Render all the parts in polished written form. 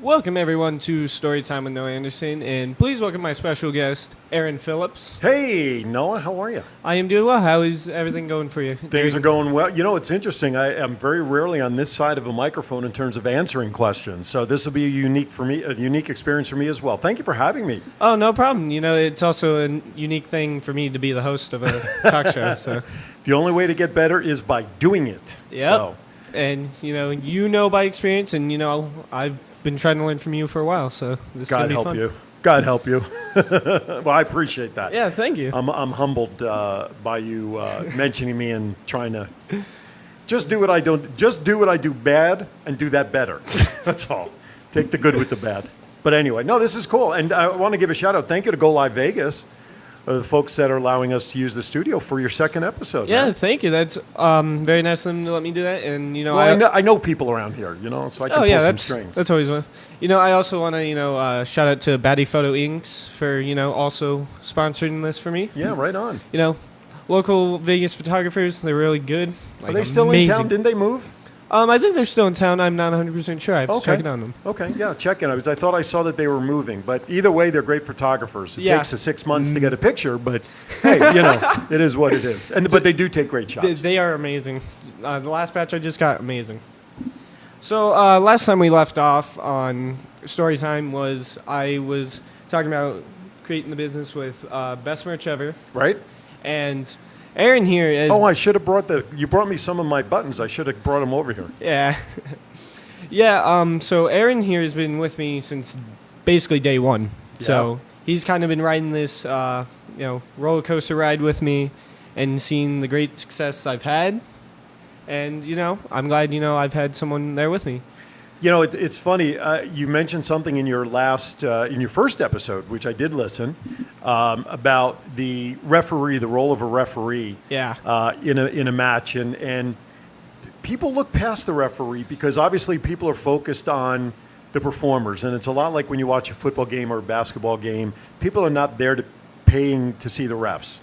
Welcome, everyone, to Storytime with Noah Anderson, and please welcome my special guest, Aaron Phillips. Hey, Noah, how are you? I am doing well. How is everything going for you? Things are going well. You know, it's interesting. I am very rarely on this side of a microphone in terms of answering questions, so this will be a unique experience for me as well. Thank you for having me. Oh, no problem. You know, it's also a unique thing for me to be the host of a talk show. So the only way to get better is by doing it. Yep. So. And, you know by experience, and, I've been trying to learn from you for a while, so this is going to be fun. God help you. God help you. Well, I appreciate that. Yeah, thank you. I'm humbled by you mentioning me and trying to just do what I do bad and do that better. That's all. Take the good with the bad. But anyway, no, this is cool. And I want to give a shout out. Thank you to Go Live Vegas, the folks that are allowing us to use the studio for your second episode. Yeah, man. Thank you. That's very nice of them to let me do that. And I know people around here, so I can pull some strings. That's always one. I also want to shout out to battyphotosinc for also sponsoring this for me. Yeah, right on. Local Vegas photographers, they're really good. Are they still in town? Didn't they move? I think they're still in town. I'm not 100% sure. I have to check it on them. Okay, yeah, check it out. I thought I saw that they were moving. But either way, they're great photographers. It takes 6 months to get a picture, but hey, it is what it is. But they do take great shots. They are amazing. The last batch I just got, amazing. So last time we left off on Storytime I was talking about creating the business with Best Merch Ever. Right. And Aaron here is... Oh, I should have you brought me some of my buttons. I should have brought them over here. Yeah. Yeah, so Aaron here has been with me since basically day one. Yeah. So he's kind of been riding this, roller coaster ride with me and seeing the great success I've had. And, I'm glad, I've had someone there with me. It's funny. You mentioned something in your first episode, which I did listen, about the referee, the role of a referee. Yeah. In a match, and people look past the referee because obviously people are focused on the performers, and it's a lot like when you watch a football game or a basketball game. People are not there paying to see the refs,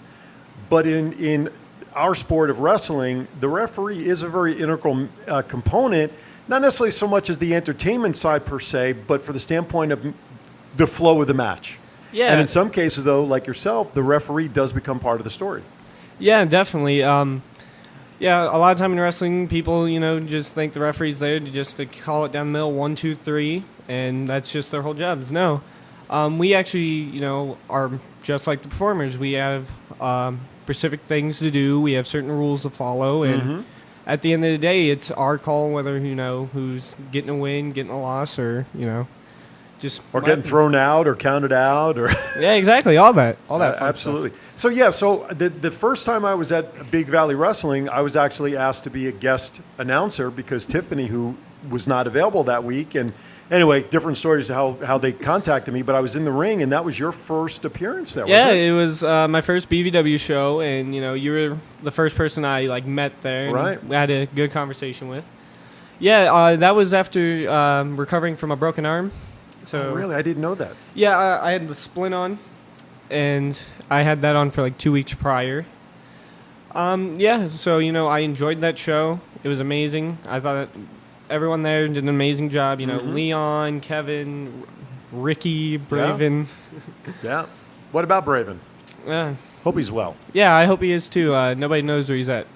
but in our sport of wrestling, the referee is a very integral component. Not necessarily so much as the entertainment side per se, but for the standpoint of the flow of the match. Yeah. And in some cases, though, like yourself, the referee does become part of the story. Yeah, definitely. A lot of time in wrestling, people, just think the referee's there to call it down the middle, 1, 2, 3, and that's just their whole jobs. No. We actually, are just like the performers. We have specific things to do. We have certain rules to follow, and at the end of the day, it's our call whether, who's getting a win, getting a loss, or, just... Or getting thrown out or counted out. Or yeah, exactly. All that fun absolutely. stuff. So the first time I was at Big Valley Wrestling, I was actually asked to be a guest announcer because Tiffany, who was not available that week, and anyway, different stories how they contacted me, but I was in the ring, and that was your first appearance there, wasn't it? Yeah, it was my first BVW show, and, you were the first person I, met there. And right. We had a good conversation with. Yeah, that was after recovering from a broken arm. So really? I didn't know that. Yeah, I had the splint on, and I had that on for 2 weeks prior. So, I enjoyed that show. It was amazing. I thought everyone there did an amazing job. Leon, Kevin, Ricky, Braven. Yeah. What about Braven? Hope he's well. Yeah, I hope he is too. Nobody knows where he's at.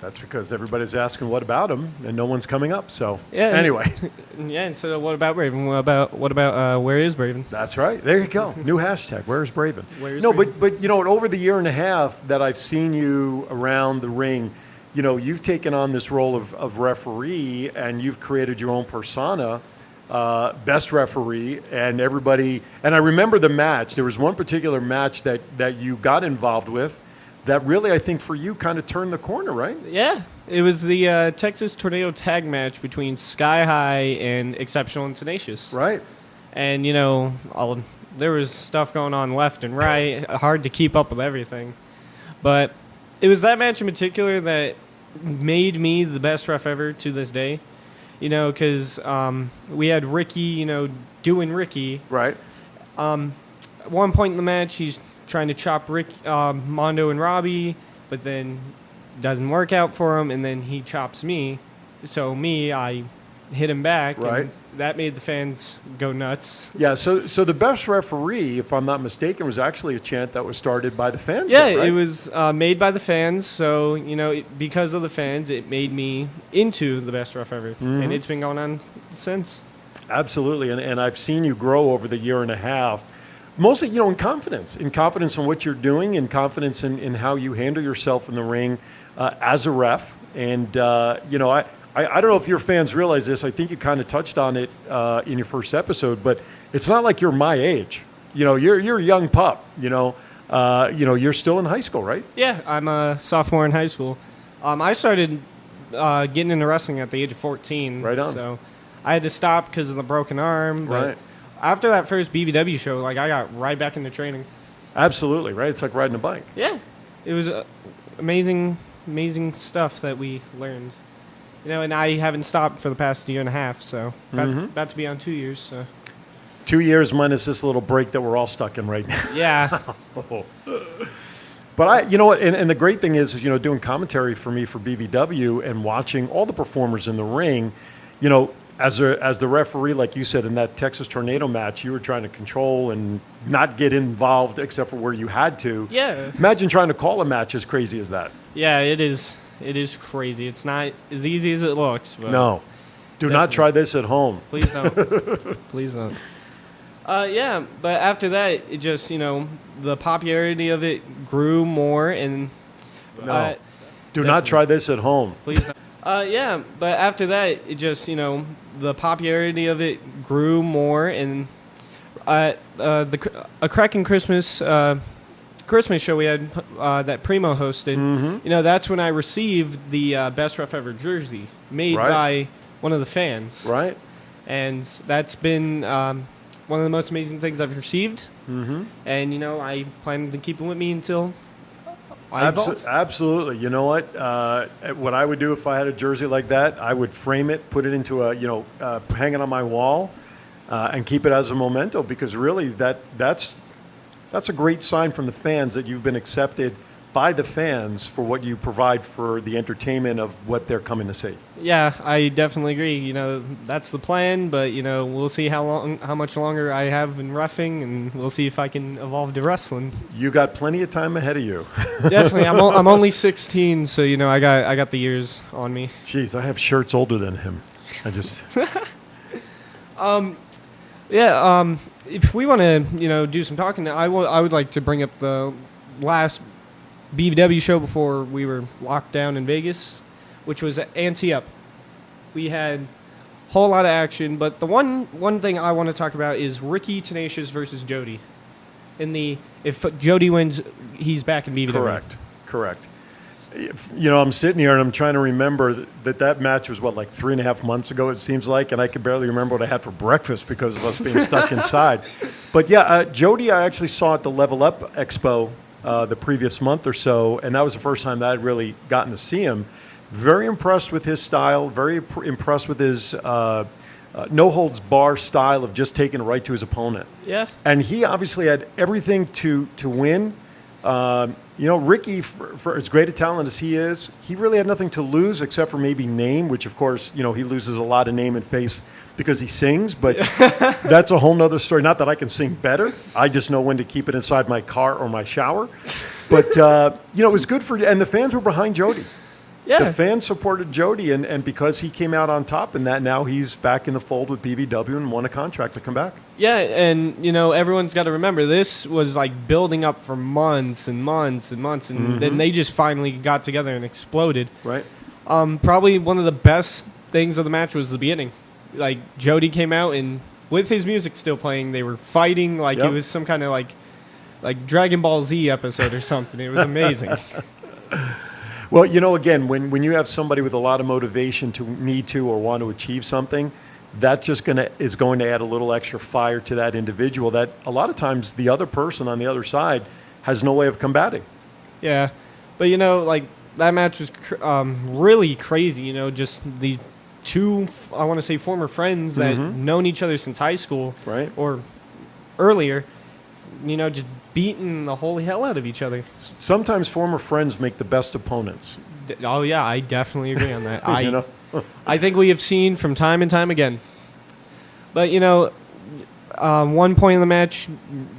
That's because everybody's asking what about him, and no one's coming up. So anyway. Yeah. And so what about Braven? What about where is Braven? That's right. There you go. New hashtag. Where's Braven? Braven? But over the year and a half that I've seen you around the ring, you've taken on this role of referee, and you've created your own persona, best referee, and everybody. And I remember the match. There was one particular match that you got involved with that really, I think, for you kind of turned the corner, right? Yeah. It was the Texas Tornado tag match between Sky High and Exceptional and Tenacious. Right. And, there was stuff going on left and right, hard to keep up with everything. But it was that match in particular that made me the best ref ever to this day. Because we had Ricky, doing Ricky. Right. At one point in the match, he's trying to chop Mondo and Robbie, but then doesn't work out for him, and then he chops me. So I hit him back. Right. And that made the fans go nuts. Yeah, so the best referee, if I'm not mistaken, was actually a chant that was started by the fans. Yeah, then, right? it was made by the fans. So, because of the fans, it made me into the best ref ever. And it's been going on since. Absolutely, and I've seen you grow over the year and a half. Mostly, in confidence in what you're doing, and confidence in how you handle yourself in the ring as a ref. And, I don't know if your fans realize this. I think you kind of touched on it in your first episode, but it's not like you're my age. You're a young pup. You're still in high school, right? Yeah, I'm a sophomore in high school. I started getting into wrestling at the age of 14. Right on. So I had to stop because of the broken arm. But Right. after that first BBW show, I got right back into training. Absolutely, right? It's like riding a bike. Yeah, it was amazing stuff that we learned. And I haven't stopped for the past year and a half, so about to be on 2 years. So 2 years minus this little break that we're all stuck in right now. yeah, But you know what? And the great thing is, doing commentary for me for BVW and watching all the performers in the ring, as the referee, like you said, in that Texas Tornado match, you were trying to control and not get involved except for where you had to. yeah, Imagine trying to call a match as crazy as that. yeah. It is. It is crazy. It's not as easy as it looks. But No. Do not try this at home. please don't. Please don't. Yeah, but after that, it just the popularity of it grew more, and No. Do not try this at home. please don't. Yeah, but after that, it just the popularity of it grew more, and a Kraken Christmas show we had that Primo hosted. That's when I received the Best Ref Ever jersey made Right. by one of the fans, Right? and that's been one of the most amazing things I've received. And I plan to keep it with me until I evolve. Absolutely. You know what I would do if I had a jersey like that, I would frame it, put it into hang it on my wall, and keep it as a memento, because really that's a great sign from the fans that you've been accepted by the fans for what you provide for the entertainment of what they're coming to see. Yeah, I definitely agree. That's the plan, but we'll see how much longer I have in roughing, and we'll see if I can evolve to wrestling. You got plenty of time ahead of you. Definitely, I'm only 16, so I got the years on me. Jeez, I have shirts older than him. I just Yeah, if we want to do some talking, I would like to bring up the last BVW show before we were locked down in Vegas, which was Ante Up. We had a whole lot of action, but the one thing I want to talk about is Ricky Tenacious versus Jody. If Jody wins, he's back in BVW. Correct. I'm sitting here and I'm trying to remember that match was like 3.5 months ago, it seems like, and I can barely remember what I had for breakfast because of us being stuck inside. But yeah, Jody, I actually saw at the Level Up Expo the previous month or so, and that was the first time that I'd really gotten to see him. Very impressed with his style, very impressed with his no-holds-bar style of just taking it right to his opponent. Yeah. And he obviously had everything to win. Ricky, for as great a talent as he is, he really had nothing to lose except for maybe name, which, of course, he loses a lot of name and face because he sings. But that's a whole nother story. Not that I can sing better. I just know when to keep it inside my car or my shower. But, it was good for – and the fans were behind Jody. Yeah. The fans supported Jody, and because he came out on top in that, now he's back in the fold with BVW and won a contract to come back. Yeah, and everyone's got to remember this was like building up for months and months and months, and then they just finally got together and exploded. Right. Probably one of the best things of the match was the beginning. Like Jody came out, and with his music still playing, they were fighting like it was some kind of like Dragon Ball Z episode or something. It was amazing. Well, again, when you have somebody with a lot of motivation to need to or want to achieve something, that just is going to add a little extra fire to that individual that a lot of times the other person on the other side has no way of combating. Yeah, but like that match was really crazy. Just the two, I want to say, former friends that known each other since high school, right, or earlier. Just beating the holy hell out of each other. Sometimes former friends make the best opponents. Oh yeah, I definitely agree on that. I think we have seen from time and time again. But, one point in the match,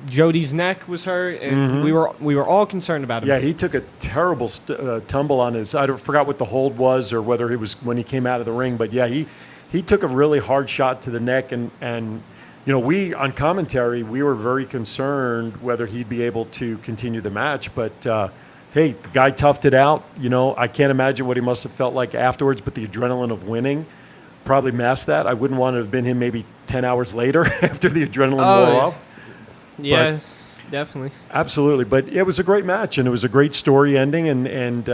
Jody's neck was hurt, and we were all concerned about him. Yeah, he took a terrible tumble on his. I forgot what the hold was, or whether it was when he came out of the ring. But yeah, he took a really hard shot to the neck, and we on commentary we were very concerned whether he'd be able to continue the match. But hey, the guy toughed it out. I can't imagine what he must have felt like afterwards. But the adrenaline of winning probably masked that. I wouldn't want to have been him maybe 10 hours later after the adrenaline wore off. Yeah, definitely. Absolutely. But it was a great match, and it was a great story ending, and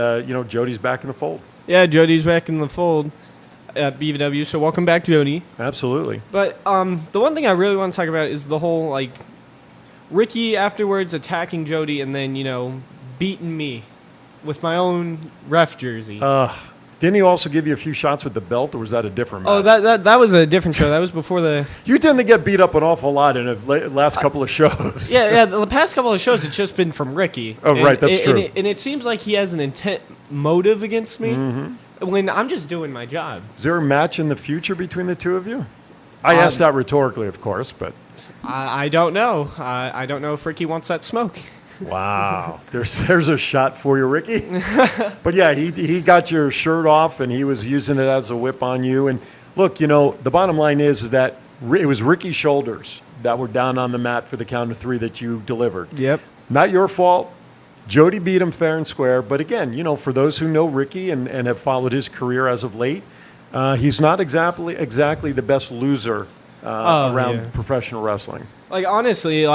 Jody's back in the fold. Yeah, Jody's back in the fold at BVW, so welcome back, Jody. Absolutely. But the one thing I really want to talk about is the whole, Ricky afterwards attacking Jody and then, beating me with my own ref jersey. Didn't he also give you a few shots with the belt, or was that a different match? Oh, that was a different show. That was before the... You tend to get beat up an awful lot in the last couple of shows. Yeah, the past couple of shows, it's just been from Ricky. Oh, right, that's true. And it seems like he has an intent motive against me when I'm just doing my job. Is there a match in the future between the two of you? I asked that rhetorically, of course, but... I don't know. I don't know if Ricky wants that smoke. Wow. There's a shot for you, Ricky. But yeah, he got your shirt off, and he was using it as a whip on you. And look, the bottom line is that it was Ricky's shoulders that were down on the mat for the count of 3 that you delivered. Yep. Not your fault. Jody beat him fair and square. But again, for those who know Ricky and have followed his career as of late, he's not exactly the best loser around professional wrestling. Honestly,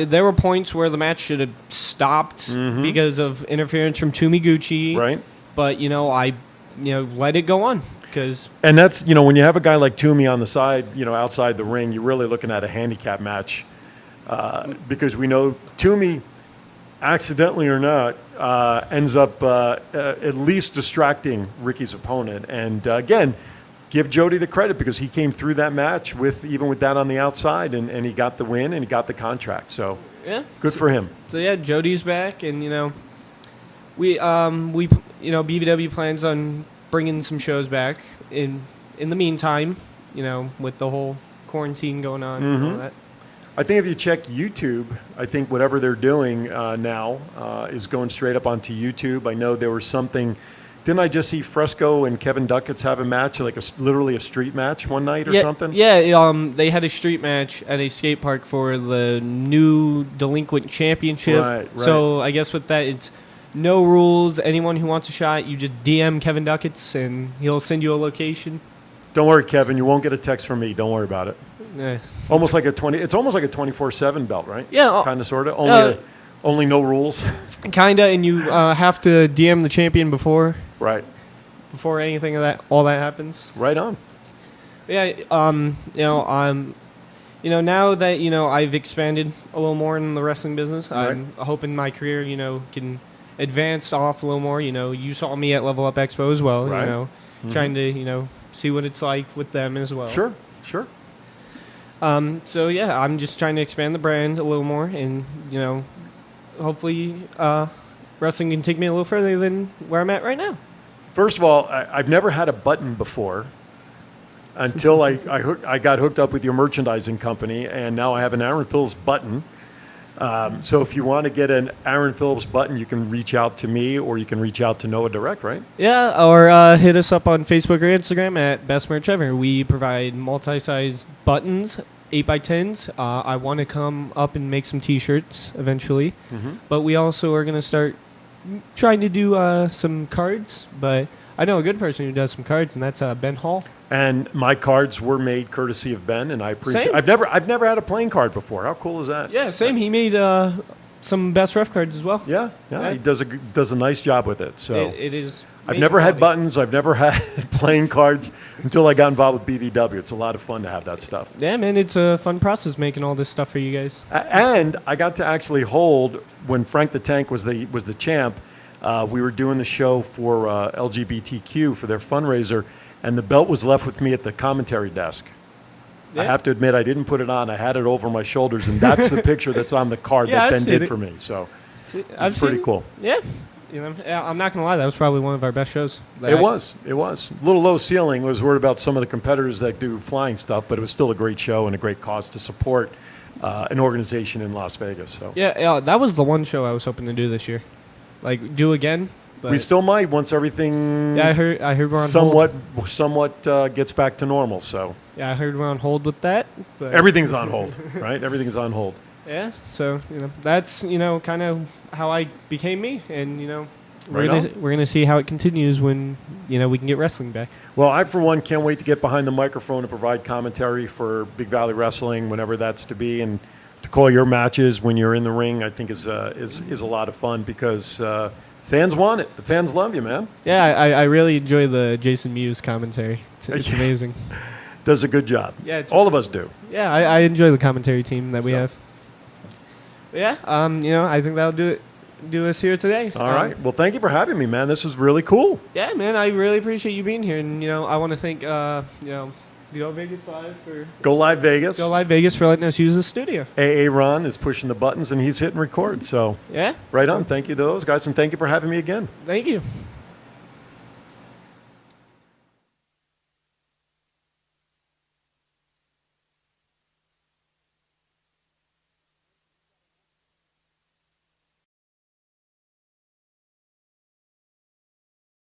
there were points where the match should have stopped because of interference from Tumiguchi. Right. But, I let it go on. And that's, when you have a guy like Toomey on the side, outside the ring, you're really looking at a handicap match because we know Toomey, accidentally or not, ends up at least distracting Ricky's opponent. And again, give Jody the credit because he came through that match even with that on the outside, and he got the win and he got the contract. So yeah, good for him. So yeah, Jody's back, and we BBW plans on bringing some shows back in the meantime, with the whole quarantine going on and all that. I think if you check YouTube, I think whatever they're doing now is going straight up onto YouTube. I know there was something. Didn't I just see Fresco and Kevin Ducats have a match, literally a street match one night or something? Yeah, they had a street match at a skate park for the new Delinquent Championship. Right. So I guess with that, it's no rules. Anyone who wants a shot, you just DM Kevin Ducats, and he'll send you a location. Don't worry, Kevin. You won't get a text from me. Don't worry about it. Almost like It's almost like a 24/7 belt, right? Yeah. Kind of, sort of. Only no rules. Kinda, and you have to DM the champion before. Right. Before anything of that, all that happens. Right on. Yeah. Now that I've expanded a little more in the wrestling business, right. I'm hoping my career, can advance off a little more. You saw me at Level Up Expo as well. Right. Trying to see what it's like with them as well. Sure. So yeah, I'm just trying to expand the brand a little more, and hopefully wrestling can take me a little further than where I'm at right now. First of all, I've never had a button before until I got hooked up with your merchandising company, and now I have an Aaron Phillips button. So if you want to get an Aaron Phillips button, you can reach out to me, or you can reach out to Noah direct, right? Yeah, or hit us up on Facebook or Instagram at Best Merch Ever. We provide multi-size buttons, 8x10s. I want to come up and make some T-shirts eventually, but we also are going to start trying to do some cards. But I know a good person who does some cards, and that's Ben Hall. And my cards were made courtesy of Ben, and I appreciate. Same. I've never had a playing card before. How cool is that? Yeah, same. He made some Best Ref cards as well. Yeah. He does a nice job with it. So it is. I've never had buttons. I've never had playing cards until I got involved with BVW. It's a lot of fun to have that stuff. Yeah, man, it's a fun process making all this stuff for you guys. And I got to actually hold when Frank the Tank was the champ. We were doing the show for LGBTQ for their fundraiser, and the belt was left with me at the commentary desk. Yeah. I have to admit, I didn't put it on. I had it over my shoulders, and that's the picture that's on the card that Ben did for me. So it's pretty cool. Yeah. You know, yeah, I'm not gonna lie, that was probably one of our best shows. It was. A little low ceiling. Was worried about some of the competitors that do flying stuff, but it was still a great show and a great cause to support an organization in Las Vegas. So Yeah, that was the one show I was hoping to do this year, like do again. But we still might once everything. Yeah, I heard we're on somewhat gets back to normal. So yeah, I heard we're on hold with that. But everything's on hold, right? Everything's on hold. Yeah, so that's kind of how I became me, and we're gonna see how it continues when we can get wrestling back. Well, I for one can't wait to get behind the microphone and provide commentary for Big Valley Wrestling whenever that's to be, and to call your matches when you're in the ring. I think is a lot of fun because fans want it. The fans love you, man. Yeah, I really enjoy the Jason Mewes commentary. It's amazing. Does a good job. Yeah, all of us do. Yeah, I enjoy the commentary team that we have. Yeah, I think that'll do us here today. All right. Well, thank you for having me, man. This was really cool. Yeah, man, I really appreciate you being here, and I want to thank Go Vegas Live for Go Live Vegas for letting us use the studio. AA Ron is pushing the buttons and he's hitting record. So yeah, right on. Thank you to those guys, and thank you for having me again. Thank you.